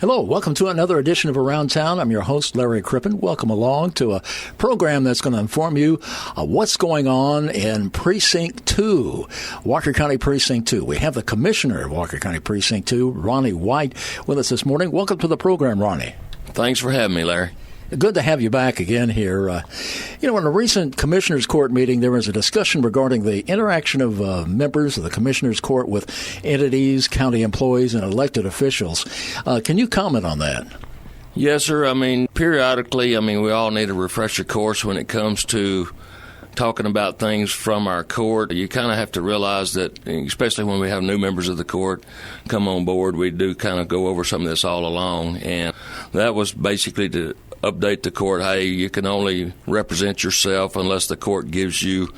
Hello, welcome to another edition of Around Town. I'm your host, Larry Crippen. Welcome along to a program that's going to inform you what's going on in Precinct 2, Walker County Precinct 2. We have the Commissioner of Walker County Precinct 2, Ronnie White, with us this morning. Welcome to the program, Ronnie. Thanks for having me, Larry. Good to have you back again here. In a recent Commissioners Court meeting, there was a discussion regarding the interaction of members of the Commissioners Court with entities, county employees, and elected officials. Can you comment on that? Yes, sir. Periodically, we all need a refresher course when it comes to talking about things from our court. You kind of have to realize that, especially when we have new members of the court come on board, we do kind of go over some of this all along. And that was basically to update the court, hey, you can only represent yourself unless the court gives you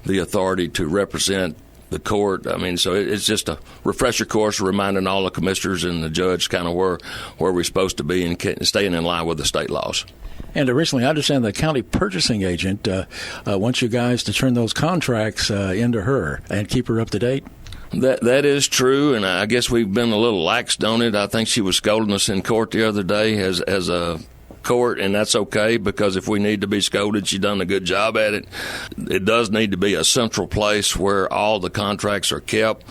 the authority to represent the court. So it's just a refresher course reminding all the commissioners and the judge kind of where we're supposed to be and staying in line with the state laws. And recently, I understand the county purchasing agent wants you guys to turn those contracts into her and keep her up to date. That is true, and I guess we've been a little lax on it. I think she was scolding us in court the other day as a court, and that's okay, because if we need to be scolded, she's done a good job at it. It does need to be a central place where all the contracts are kept.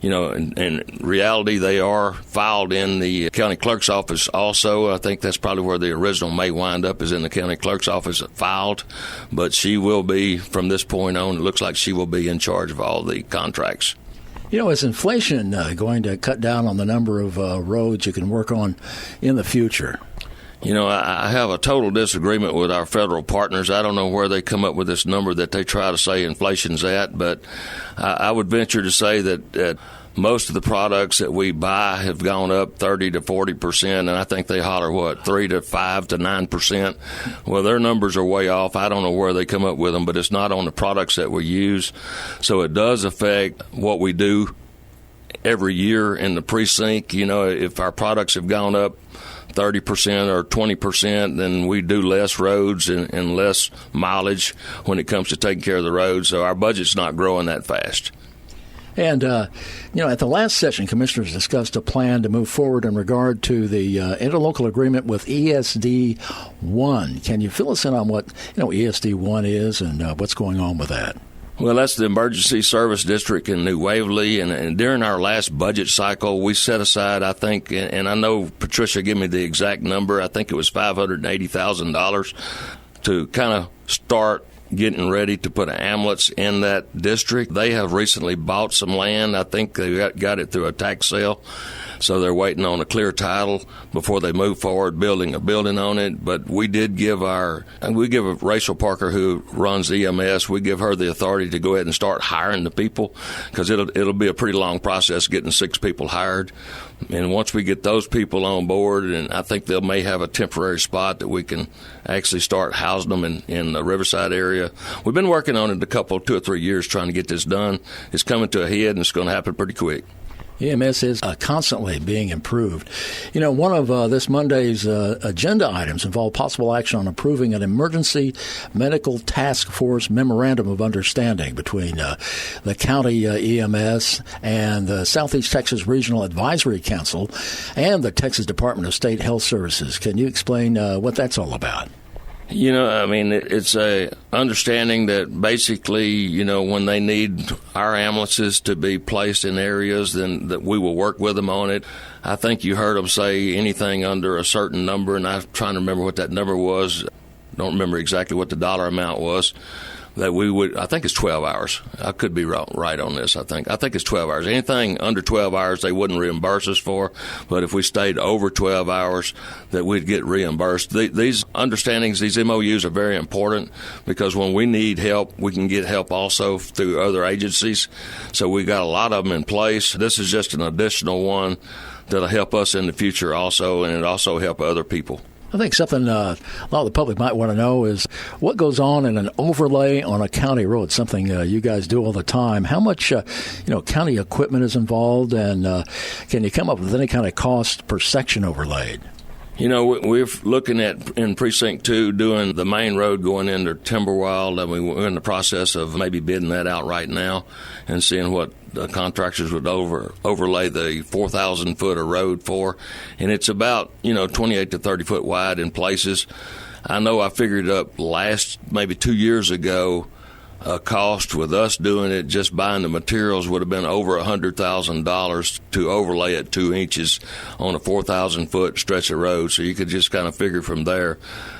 In reality, they are filed in the county clerk's office also. I think that's probably where the original may wind up, is in the county clerk's office filed. But she will be, from this point on, it looks like she will be in charge of all the contracts. Is inflation going to cut down on the number of roads you can work on in the future? I have a total disagreement with our federal partners. I don't know where they come up with this number that they try to say inflation's at, but I would venture to say that most of the products that we buy have gone up 30 to 40%, and I think they holler, 3 to 5 to 9%. Well, their numbers are way off. I don't know where they come up with them, but it's not on the products that we use. So it does affect what we do every year in the precinct. If our products have gone up 30% or 20%, then we do less roads and less mileage when it comes to taking care of the roads. So our budget's not growing that fast. And, at the last session, commissioners discussed a plan to move forward in regard to the interlocal agreement with ESD1. Can you fill us in on what, ESD1 is and what's going on with that? Well, that's the Emergency Service District in New Waverly, and during our last budget cycle, we set aside, I think, and I know Patricia gave me the exact number, I think it was $580,000 to kind of start getting ready to put an ambulance in that district. They have recently bought some land. I think they got it through a tax sale. So they're waiting on a clear title before they move forward building a building on it. But we did give Rachel Parker, who runs EMS, we give her the authority to go ahead and start hiring the people, because it'll be a pretty long process getting 6 people hired. And once we get those people on board, and I think they may have a temporary spot that we can actually start housing them in the Riverside area. We've been working on it 2 or 3 years trying to get this done. It's coming to a head, and it's going to happen pretty quick. EMS is constantly being improved. One of this Monday's agenda items involved possible action on approving an emergency medical task force memorandum of understanding between the county EMS and the Southeast Texas Regional Advisory Council and the Texas Department of State Health Services. Can you explain what that's all about? It's a understanding that basically, when they need our ambulances to be placed in areas, then that we will work with them on it. I think you heard them say anything under a certain number, and I'm trying to remember what that number was. Don't remember exactly what the dollar amount was. That we would, I think it's 12 hours. I could be right on this. I think it's 12 hours. Anything under 12 hours, they wouldn't reimburse us for. But if we stayed over 12 hours, that we'd get reimbursed. These understandings, these MOUs are very important, because when we need help, we can get help also through other agencies. So we got a lot of them in place. This is just an additional one that'll help us in the future also, and it also help other people. I think something a lot of the public might want to know is what goes on in an overlay on a county road, something you guys do all the time. How much county equipment is involved, and can you come up with any kind of cost per section overlaid? You know, we're looking at, in Precinct 2, doing the main road going into Timberwild, and we're in the process of maybe bidding that out right now and seeing what the contractors would overlay the 4,000 foot of road for. And it's about, 28 to 30 foot wide in places. I know I figured up maybe 2 years ago, cost with us doing it, just buying the materials, would have been over $100,000 to overlay it 2 inches on a 4,000 foot stretch of road. So you could just kind of figure from there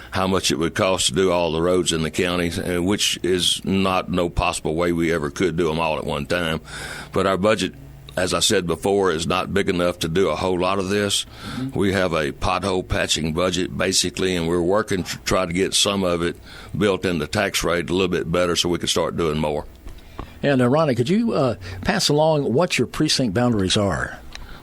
how much it would cost to do all the roads in the county, which is no possible way we ever could do them all at one time. But our budget, as I said before, is not big enough to do a whole lot of this. Mm-hmm. We have a pothole patching budget, basically, and we're working to try to get some of it built in the tax rate a little bit better so we can start doing more. And, Ronnie, could you pass along what your precinct boundaries are?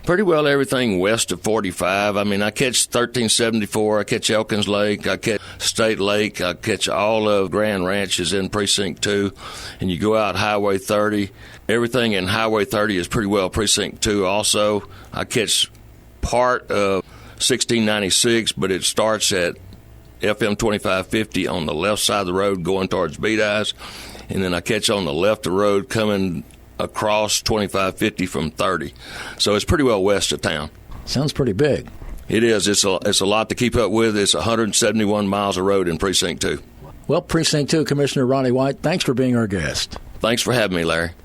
Pretty well everything west of 45. I mean, I catch 1374, I catch Elkins Lake, I catch State Lake, I catch all of Grand Ranches in Precinct 2, and you go out Highway 30. Everything in Highway 30 is pretty well Precinct 2 also. I catch part of 1696, but it starts at FM 2550 on the left side of the road going towards Beat Eyes, and then I catch on the left of the road coming across 2550 from 30. So it's pretty well west of town. Sounds pretty big. It is. It's a lot to keep up with. It's 171 miles of road in Precinct 2. Well, Precinct 2 Commissioner Ronnie White, thanks for being our guest. Thanks for having me, Larry.